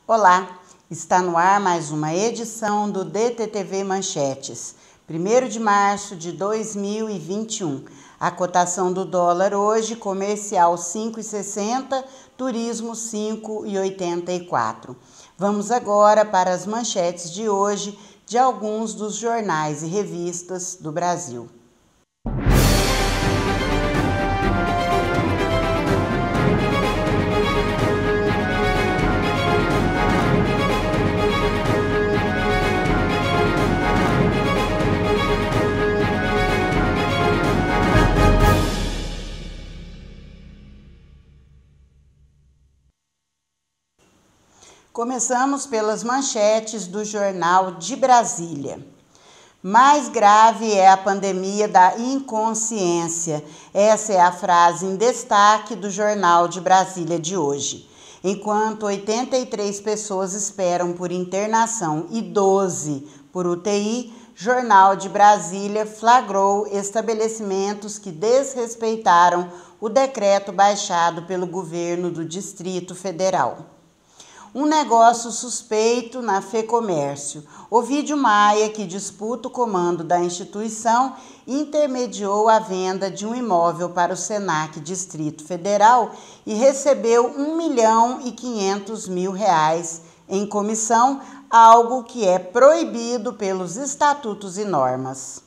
Olá, está no ar mais uma edição do DTTV Manchetes, 1º de março de 2021. A cotação do dólar hoje, comercial 5,60, turismo 5,84. Vamos agora para as manchetes de hoje de alguns dos jornais e revistas do Brasil. Começamos pelas manchetes do Jornal de Brasília. Mais grave é a pandemia da inconsciência. Essa é a frase em destaque do Jornal de Brasília de hoje. Enquanto 83 pessoas esperam por internação e 12 por UTI, Jornal de Brasília flagrou estabelecimentos que desrespeitaram o decreto baixado pelo governo do Distrito Federal. Um negócio suspeito na FEComércio. Ovidio Maia, que disputa o comando da instituição, intermediou a venda de um imóvel para o Senac Distrito Federal e recebeu R$1.500.000 em comissão, algo que é proibido pelos estatutos e normas.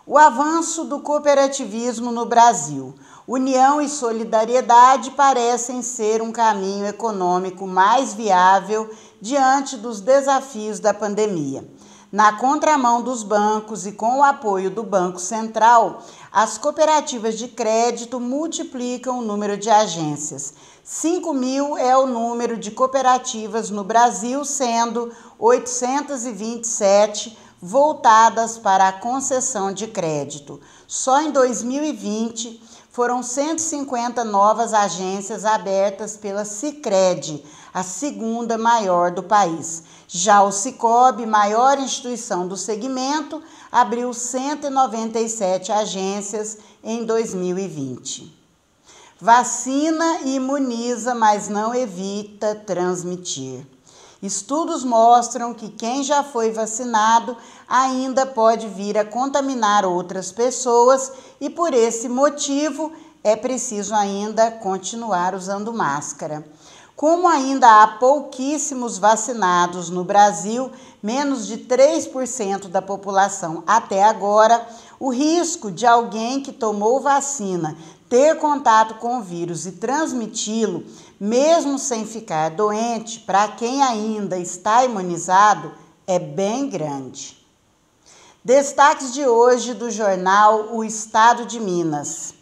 O avanço do cooperativismo no Brasil. União e solidariedade parecem ser um caminho econômico mais viável diante dos desafios da pandemia. Na contramão dos bancos e com o apoio do Banco Central, as cooperativas de crédito multiplicam o número de agências. 5.000 é o número de cooperativas no Brasil, sendo 827 voltadas para a concessão de crédito. Só em 2020, foram 150 novas agências abertas pela Sicredi, a segunda maior do país. Já o Sicob, maior instituição do segmento, abriu 197 agências em 2020. Vacina imuniza, mas não evita transmitir. Estudos mostram que quem já foi vacinado ainda pode vir a contaminar outras pessoas e, por esse motivo, é preciso ainda continuar usando máscara. Como ainda há pouquíssimos vacinados no Brasil, menos de 3% da população até agora, o risco de alguém que tomou vacina ter contato com o vírus e transmiti-lo, mesmo sem ficar doente, para quem ainda está imunizado, é bem grande. Destaques de hoje do jornal O Estado de Minas.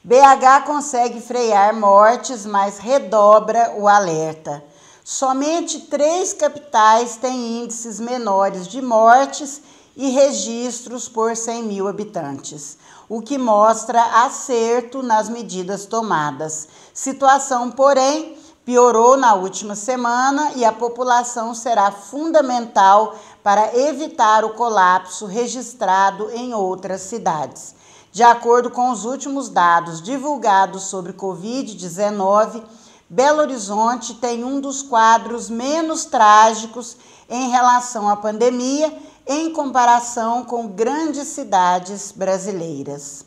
BH consegue frear mortes, mas redobra o alerta. Somente 3 capitais têm índices menores de mortes e registros por 100.000 habitantes, o que mostra acerto nas medidas tomadas. Situação, porém, piorou na última semana e a população será fundamental para evitar o colapso registrado em outras cidades. De acordo com os últimos dados divulgados sobre Covid-19, Belo Horizonte tem um dos quadros menos trágicos em relação à pandemia, em comparação com grandes cidades brasileiras.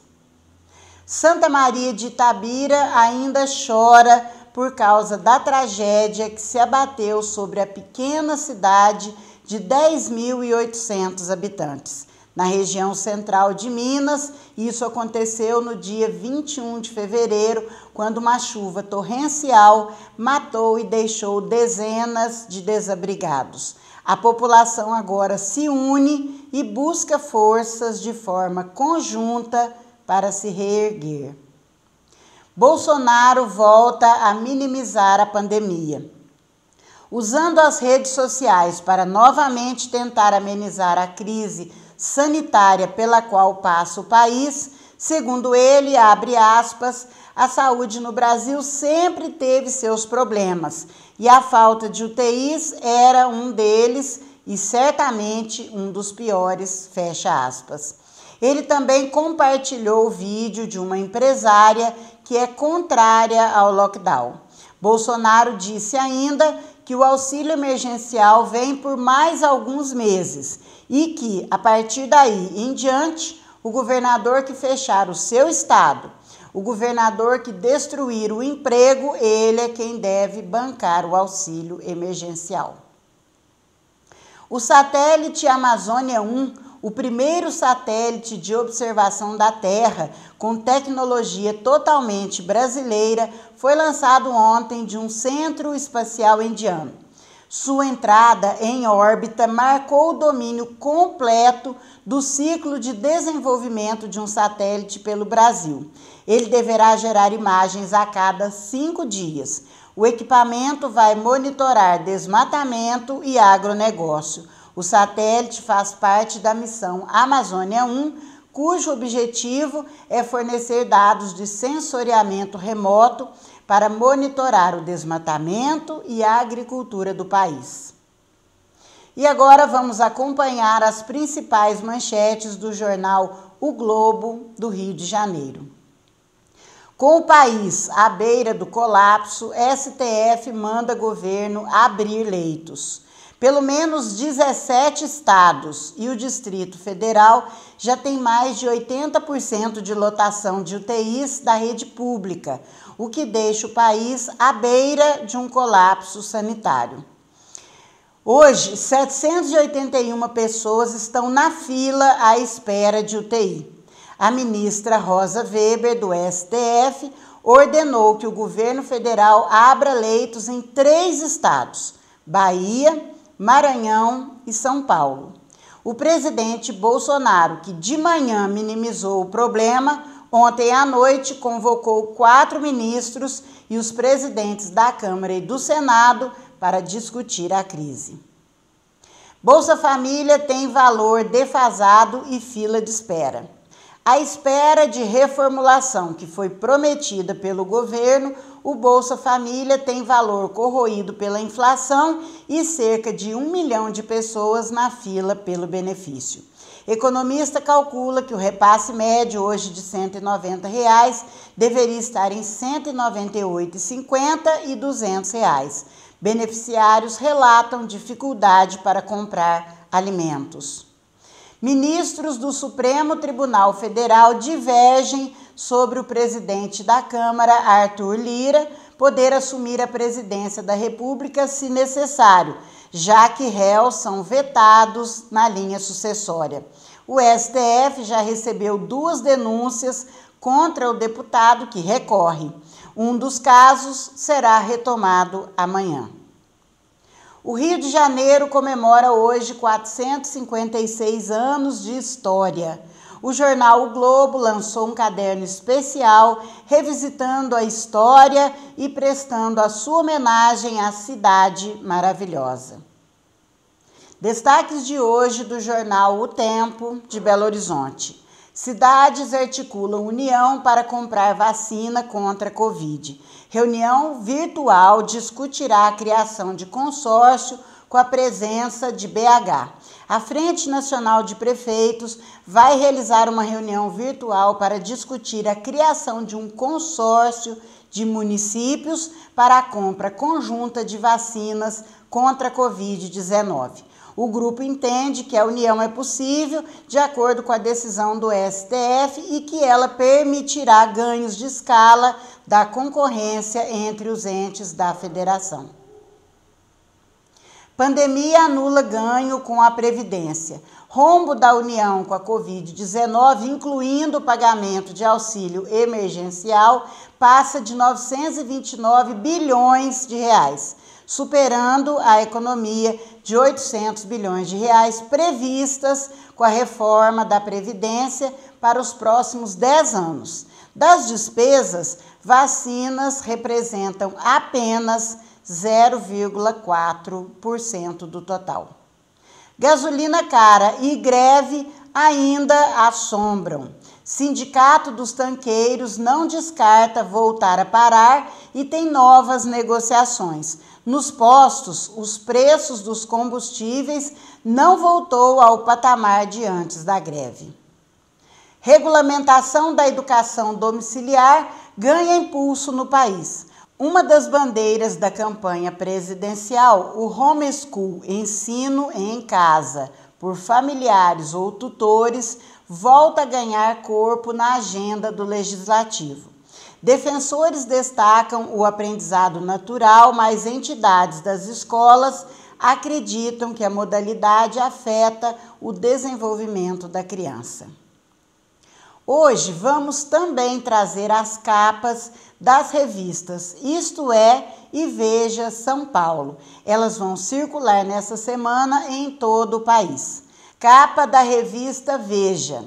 Santa Maria de Itabira ainda chora por causa da tragédia que se abateu sobre a pequena cidade de 10.800 habitantes. Na região central de Minas, isso aconteceu no dia 21 de fevereiro, quando uma chuva torrencial matou e deixou dezenas de desabrigados. A população agora se une e busca forças de forma conjunta para se reerguer. Bolsonaro volta a minimizar a pandemia. Usando as redes sociais para novamente tentar amenizar a crise sanitária pela qual passa o país, segundo ele, abre aspas, a saúde no Brasil sempre teve seus problemas e a falta de UTIs era um deles e certamente um dos piores, fecha aspas. Ele também compartilhou o vídeo de uma empresária que é contrária ao lockdown. Bolsonaro disse ainda que o auxílio emergencial vem por mais alguns meses e que, a partir daí em diante, o governador que fechar o seu estado, o governador que destruir o emprego, ele é quem deve bancar o auxílio emergencial. O satélite Amazônia 1, o primeiro satélite de observação da Terra com tecnologia totalmente brasileira, foi lançado ontem de um centro espacial indiano. Sua entrada em órbita marcou o domínio completo do ciclo de desenvolvimento de um satélite pelo Brasil. Ele deverá gerar imagens a cada 5 dias. O equipamento vai monitorar desmatamento e agronegócio. O satélite faz parte da missão Amazônia 1, cujo objetivo é fornecer dados de sensoriamento remoto para monitorar o desmatamento e a agricultura do país. E agora vamos acompanhar as principais manchetes do jornal O Globo, do Rio de Janeiro. Com o país à beira do colapso, STF manda governo abrir leitos. Pelo menos 17 estados e o Distrito Federal já tem mais de 80% de lotação de UTIs da rede pública, o que deixa o país à beira de um colapso sanitário. Hoje, 781 pessoas estão na fila à espera de UTI. A ministra Rosa Weber, do STF, ordenou que o governo federal abra leitos em 3 estados: Bahia, Maranhão e São Paulo. O presidente Bolsonaro, que de manhã minimizou o problema, ontem à noite convocou 4 ministros e os presidentes da Câmara e do Senado para discutir a crise. Bolsa Família tem valor defasado e fila de espera. À espera de reformulação que foi prometida pelo governo, o Bolsa Família tem valor corroído pela inflação e cerca de 1 milhão de pessoas na fila pelo benefício. Economista calcula que o repasse médio hoje de R$ 190 deveria estar em R$ 198,50 e R$ 200. Beneficiários relatam dificuldade para comprar alimentos. Ministros do Supremo Tribunal Federal divergem sobre o presidente da Câmara, Arthur Lira, poder assumir a presidência da República se necessário, já que réus são vetados na linha sucessória. O STF já recebeu 2 denúncias contra o deputado que recorre. Um dos casos será retomado amanhã. O Rio de Janeiro comemora hoje 456 anos de história. O jornal O Globo lançou um caderno especial revisitando a história e prestando a sua homenagem à cidade maravilhosa. Destaques de hoje do jornal O Tempo, de Belo Horizonte. Cidades articulam união para comprar vacina contra a Covid. Reunião virtual discutirá a criação de consórcio com a presença de BH. A Frente Nacional de Prefeitos vai realizar uma reunião virtual para discutir a criação de um consórcio de municípios para a compra conjunta de vacinas contra a Covid-19. O grupo entende que a união é possível de acordo com a decisão do STF e que ela permitirá ganhos de escala da concorrência entre os entes da federação. Pandemia anula ganho com a Previdência. Rombo da União com a Covid-19, incluindo o pagamento de auxílio emergencial, passa de 929 bilhões de reais, superando a economia de 800 bilhões de reais previstas com a reforma da Previdência para os próximos 10 anos. Das despesas, vacinas representam apenas 0,4% do total. Gasolina cara e greve ainda assombram. Sindicato dos Tanqueiros não descarta voltar a parar e tem novas negociações. Nos postos, os preços dos combustíveis não voltou ao patamar de antes da greve. Regulamentação da educação domiciliar ganha impulso no país. Uma das bandeiras da campanha presidencial, o homeschool, ensino em casa, por familiares ou tutores, volta a ganhar corpo na agenda do Legislativo. Defensores destacam o aprendizado natural, mas entidades das escolas acreditam que a modalidade afeta o desenvolvimento da criança. Hoje vamos também trazer as capas das revistas Isto É e Veja São Paulo. Elas vão circular nessa semana em todo o país. Capa da revista Veja.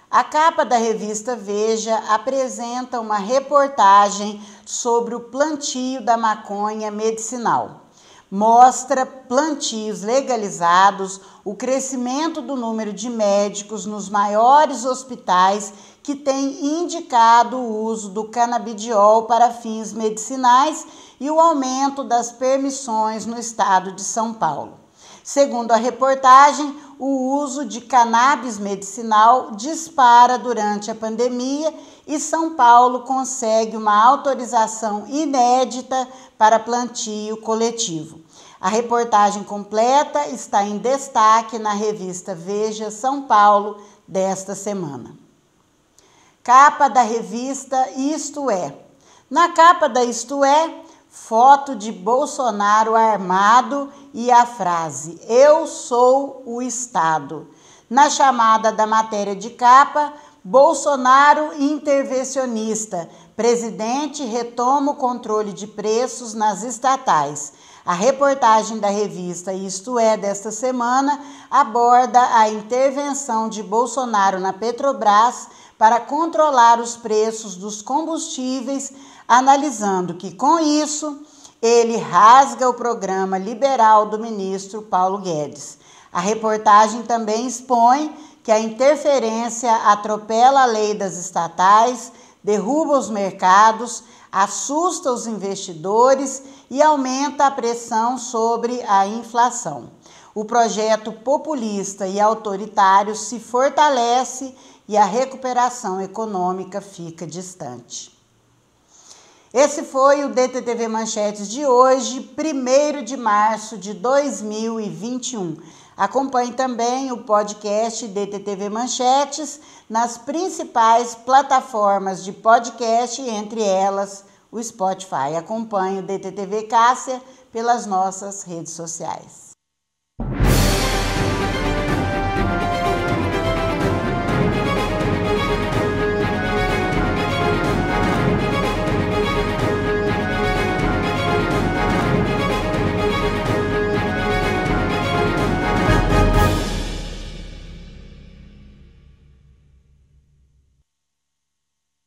A capa da revista Veja apresenta uma reportagem sobre o plantio da maconha medicinal. Mostra plantios legalizados, o crescimento do número de médicos nos maiores hospitais que têm indicado o uso do canabidiol para fins medicinais e o aumento das permissões no estado de São Paulo. Segundo a reportagem, o uso de cannabis medicinal dispara durante a pandemia e São Paulo consegue uma autorização inédita para plantio coletivo. A reportagem completa está em destaque na revista Veja São Paulo desta semana. Capa da revista Isto É. Na capa da Isto É, foto de Bolsonaro armado e a frase "Eu sou o Estado". Na chamada da matéria de capa, Bolsonaro intervencionista. Presidente retoma o controle de preços nas estatais. A reportagem da revista Isto É desta semana aborda a intervenção de Bolsonaro na Petrobras para controlar os preços dos combustíveis, analisando que, com isso, ele rasga o programa liberal do ministro Paulo Guedes. A reportagem também expõe que a interferência atropela a lei das estatais, derruba os mercados, assusta os investidores e aumenta a pressão sobre a inflação. O projeto populista e autoritário se fortalece e a recuperação econômica fica distante. Esse foi o DTTV Manchetes de hoje, 1º de março de 2021. Acompanhe também o podcast DTTV Manchetes nas principais plataformas de podcast, entre elas o Spotify. Acompanhe o DTTV Cássia pelas nossas redes sociais.